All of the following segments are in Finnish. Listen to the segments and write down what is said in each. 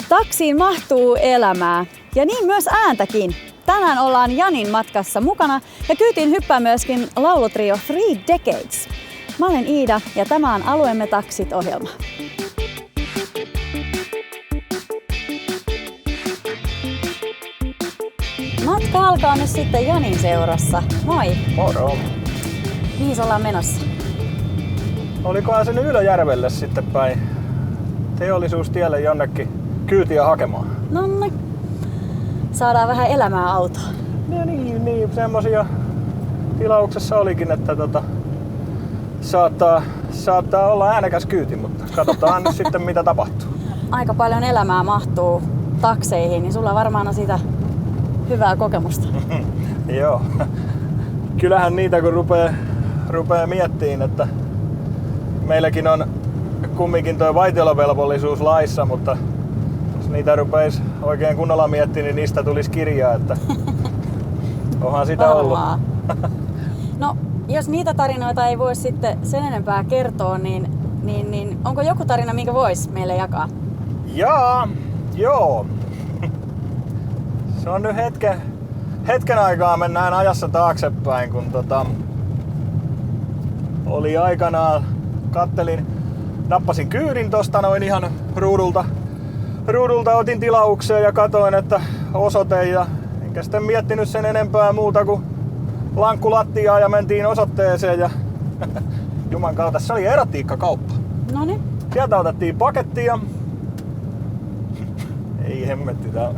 Taksiin mahtuu elämää ja niin myös ääntäkin. Tänään ollaan Janin matkassa mukana ja kyytiin hyppää myöskin laulutrio 3 Decades. Mä olen Iida ja tämä on Alueemme taksit-ohjelma. Matka alkaa nyt sitten Janin seurassa. Moi! Moro! Mihin ollaan menossa? Olikohan se nyt Ylöjärvelle sitten päin Teollisuustielle jonnekin kyytiä hakemaan? Nonne. Saadaan vähän elämää autoon. Ja niin semmosia tilauksessa olikin, että saattaa olla äänekäs kyyti, mutta katsotaan nyt sitten mitä tapahtuu. Aika paljon elämää mahtuu takseihin, niin sulla varmaan on siitä hyvää kokemusta. Joo. Kyllähän niitä kun rupeaa miettiin, että meilläkin on kumminkin tuo vaitiolovelvollisuus laissa, mutta jos niitä rupeisi oikein kunnolla miettimään, niin niistä tulisi kirjaa, että onhan sitä ollut. No, jos niitä tarinoita ei voi sitten sen enempää kertoa, niin onko joku tarina, minkä vois meille jakaa? Joo. Se on nyt hetken aikaa mennään ajassa taaksepäin, kun oli aikanaan, nappasin kyydin tosta noin ihan ruudulta otin tilaukseen ja katoin, että osoite ja enkä sitten miettinyt sen enempää muuta kuin lankku lattiaa ja mentiin osoitteeseen ja juman kautta se oli erotiikkakauppa. Noniin. Sieltä otettiin paketti ja ei hemmetti tää.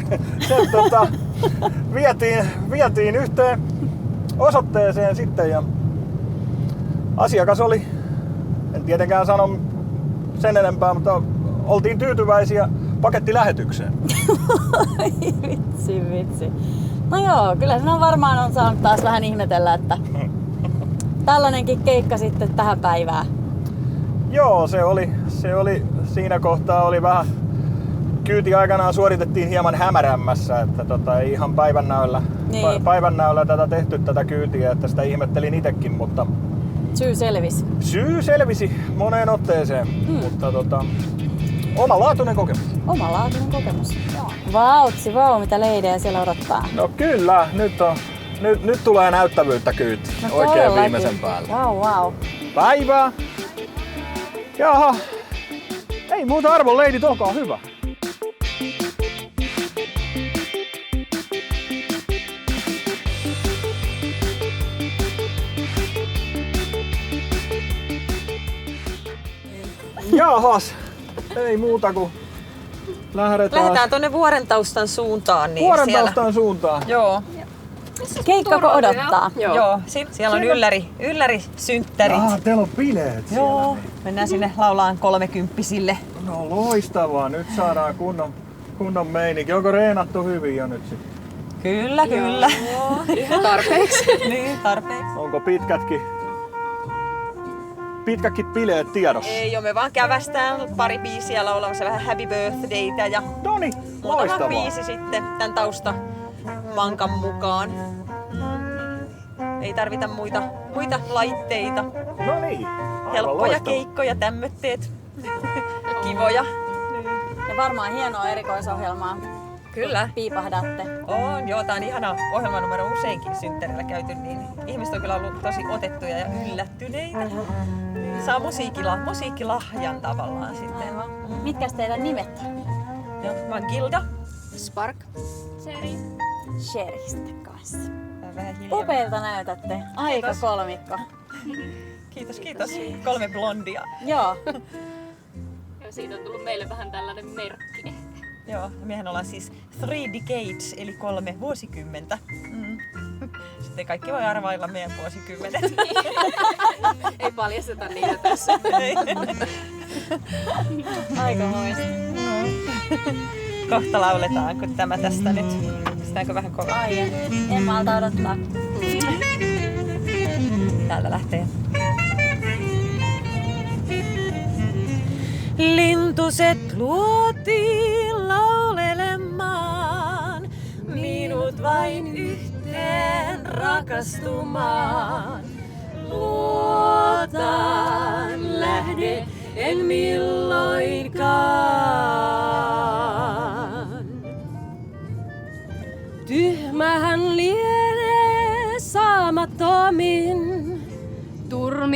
Vietiin yhteen osoitteeseen sitten ja asiakas oli, en tietenkään sano sen enempää, mutta oltiin tyytyväisiä pakettilähetykseen. Vitsi. No joo, kyllä sinä varmaan on saanut taas vähän ihmetellä, että tällainenkin keikka sitten tähän päivään. Joo, se oli siinä kohtaa oli vähän kyyti aikanaan suoritettiin hieman hämärämmässä, että ei ihan päivännäöllä tätä tehty tätä kyytiä, että sitä ihmettelin itekin, mutta Syy selvisi moneen otteeseen, mutta omalaatuinen kokemus. Joo. Vau, mitä leidejä siellä odottaa. No kyllä, nyt tulee näyttävyyttä kyyti. No oikein viimeisen päälle. Vau. Päivää. Jaha. Ei muuta arvon leidit, olkaa hyvä. Jahas, ei muuta kuin lähdetään tonne Vuorentaustan suuntaan. Niin Vuorentaustan suuntaan? Joo. Keikkako odottaa? Joo. Siellä on ylläri-synttärit. Teillä on bileet siellä. Joo. Mennään sinne laulaan 30-sille. No loistavaa, nyt saadaan kunnon meininki. Onko reenattu hyvin jo nyt sitten? Kyllä. Joo, ihan tarpeeksi. Niin, tarpeeksi. Onko pitkätkin bileet tiedossa? Ei oo, me vaan kävästään pari biisiä laulamassa, vähän happy birthdaytä ja Noniin, muutama biisi sitten tän taustamankan mukaan. Ei tarvita muita laitteita. No niin, Helppoja keikkoja, tämmötteet. Kivoja. Ja varmaan hienoa erikoisohjelmaa. Kyllä. Piipahdatte. On, joo, tää on ihana ohjelmanumero useinkin synttärillä käyty, niin ihmiset on kyllä ollut tosi otettuja ja yllättyneitä. Saa musiikkilahjan tavallaan sitten. Mitkäs teidän nimet? Joo, mä oon Gilda. Spark. Sheristä kanssa. Vähän hiljaa. Upeilta näytätte. Aika Kiitos. kolmikko. Kiitos. 3 blondia. Joo. Ja siitä on tullut meille vähän tällainen merkki. Joo, mehän ollaan siis 3 Decades, eli 3 vuosikymmentä. Sitten kaikki voi arvailla meidän vuosikymmenet. Ei paljasteta niitä tässä. Aikamoista. Kohta lauletaanko tämä tästä nyt? Pistetäänkö vähän kovaa? Ai en malta odottaa. Täältä lähtee. Lintuset luotiin laulelemaan, minut vain yhteen rakastumaan. Luotan, lähde en milloinkaan.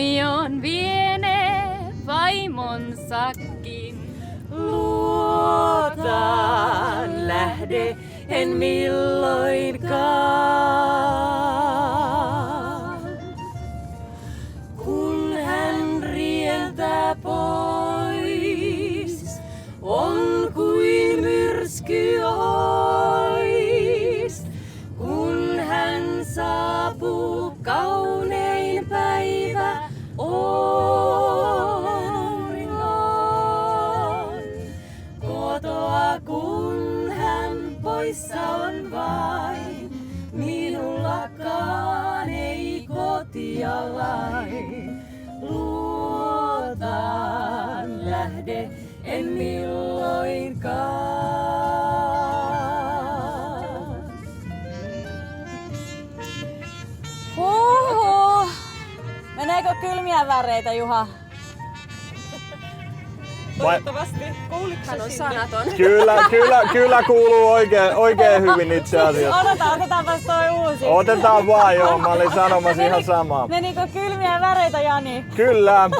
huomioon vienee vaimonsakin. Luotaan lähde en milloinkaan. Kun hän rientää pois, on kuin myrsky ois. Kun hän saapuu, kaunein päivä on. Kotoa kun hän poissa on vain, minullakaan ei kotia lain. Luotaan lähde en milloinkaan. Huhhuh. Meneekö kylmiä väreitä, Juha? Toivottavasti. Kuulitko hän on sanaton? Kyllä kuuluu oikein hyvin itse asiassa. Otetaanpas toi uusi. Otetaan vaan, joo. Mä olin sanomassa ihan samaa. Menikö kylmiä väreitä, Jani? Kyllä.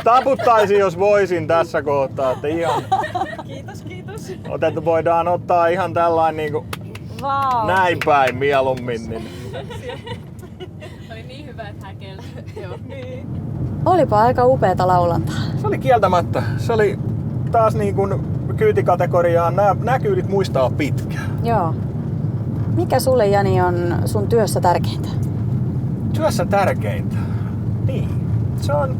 Taputtaisin, jos voisin tässä kohtaa. Että ihan Kiitos. voidaan ottaa ihan tällainen niinku Vau. näin päin mieluummin. Niin. Oli niin hyvä, että häkelsi. Joo. Olipa aika upeata laulantaa. Se oli kieltämättä. Se oli taas niin kuin kyytikategoriaan. Nämä kyydit muistaa pitkään. Joo. Mikä sulle, Jani, on sun työssä tärkeintä? Työssä tärkeintä? Niin. Se on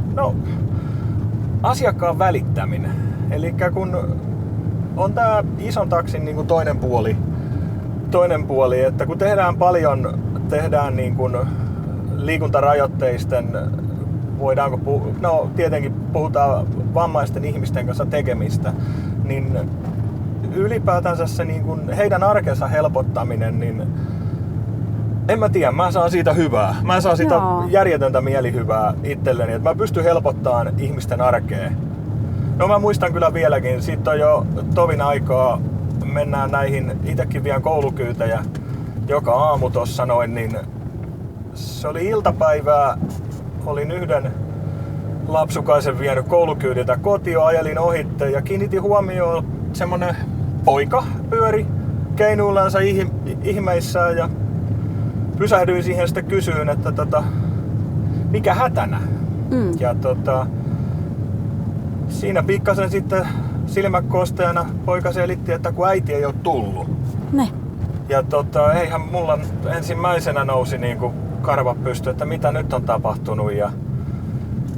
asiakkaan välittäminen. Eli kun on tää ison taksin niin kuin toinen puoli, että kun tehdään niin kuin liikuntarajoitteisten, tietenkin puhutaan vammaisten ihmisten kanssa tekemistä, niin ylipäätänsä se niin kuin heidän arkensa helpottaminen, niin en mä tiedä, mä saan siitä hyvää. Mä saan siitä järjetöntä mielihyvää itselleni, että mä pystyn helpottamaan ihmisten arkea. No mä muistan kyllä vieläkin, siitä on jo tovin aikaa, mennään näihin, itekin vien koulukyytejä joka aamu tossa noin, niin se oli iltapäivää, olin yhden lapsukaisen vienyt koulukyydiltä kotiin, ajelin ohitte ja kiinnitin huomioon semmonen poika pyöri keinuillansa ihmeissään ja pysähdyin siihen sitten kysyyn, että mikä hätänä? Ja siinä pikkasen sitten silmäkosteena poika selitti, että kun äiti ei ole tullut. Ne. Ja eihän mulla ensimmäisenä nousi niinku karvat pystyyn, että mitä nyt on tapahtunut. Ja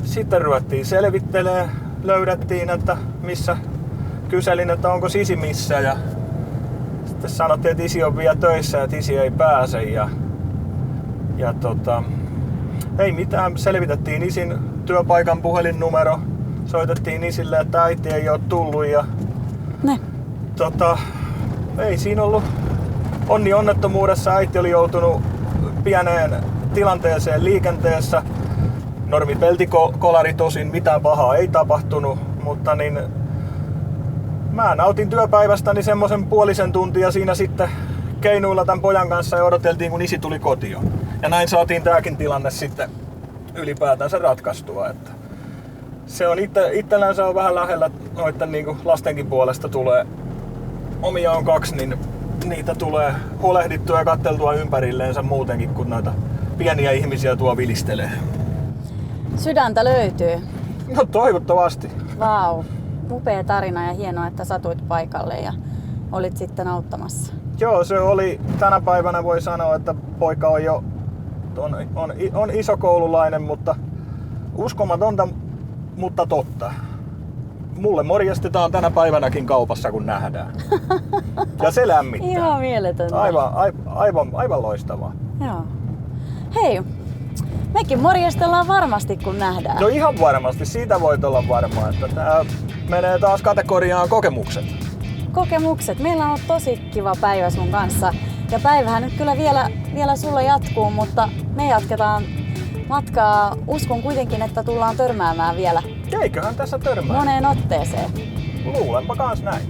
sitten ruvettiin selvittelemään, löydettiin, että missä, kyselin, että onko isi missä. Ja sitten sanottiin, että isi on vielä töissä ja että isi ei pääse. Ja ei mitään, selvitettiin isin työpaikan puhelinnumero. Soitettiin isille, että äiti ei ole tullut ja ne. Ei siinä ollut onnettomuudessa. Äiti oli joutunut pieneen tilanteeseen liikenteessä. Normipeltikolari tosin, mitään pahaa ei tapahtunut, mutta niin mä nautin työpäivästäni semmoisen puolisen tuntia siinä sitten keinuilla tämän pojan kanssa ja odoteltiin, kun isi tuli kotiin. Ja näin saatiin tääkin tilanne sitten ylipäätänsä ratkaistua. Että se on itsellänsä on vähän lähellä noitten niin kuin lastenkin puolesta tulee. Omia on 2, niin niitä tulee huolehdittua ja katteltua ympärilleensä muutenkin, kun näitä pieniä ihmisiä tuo vilistelee. Sydäntä löytyy. No toivottavasti. Vau. Upea tarina ja hienoa, että satuit paikalle ja olit sitten auttamassa. Joo, se oli tänä päivänä voi sanoa, että poika on jo on iso koululainen, mutta uskomatonta, mutta totta. Mulle morjestetaan tänä päivänäkin kaupassa, kun nähdään. Ja se lämmittää. Ihan mieletöntä. Aivan loistavaa. Joo. Hei, mekin morjestellaan varmasti, kun nähdään. No ihan varmasti, siitä voit olla varma, että tää menee taas kategoriaan kokemukset. Kokemukset. Meillä on ollut tosi kiva päivä sun kanssa. Ja päivähän nyt kyllä vielä sulla jatkuu, mutta me jatketaan matkaa. Uskon kuitenkin, että tullaan törmäämään vielä. Eiköhän tässä törmää. Moneen otteeseen. Luulenpa kans näin.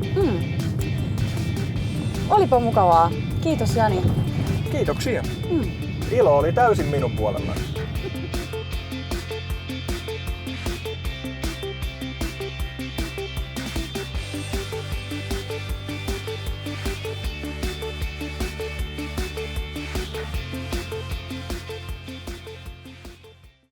Olipa mukavaa. Kiitos, Jani. Kiitoksia. Ilo oli täysin minun puolellani.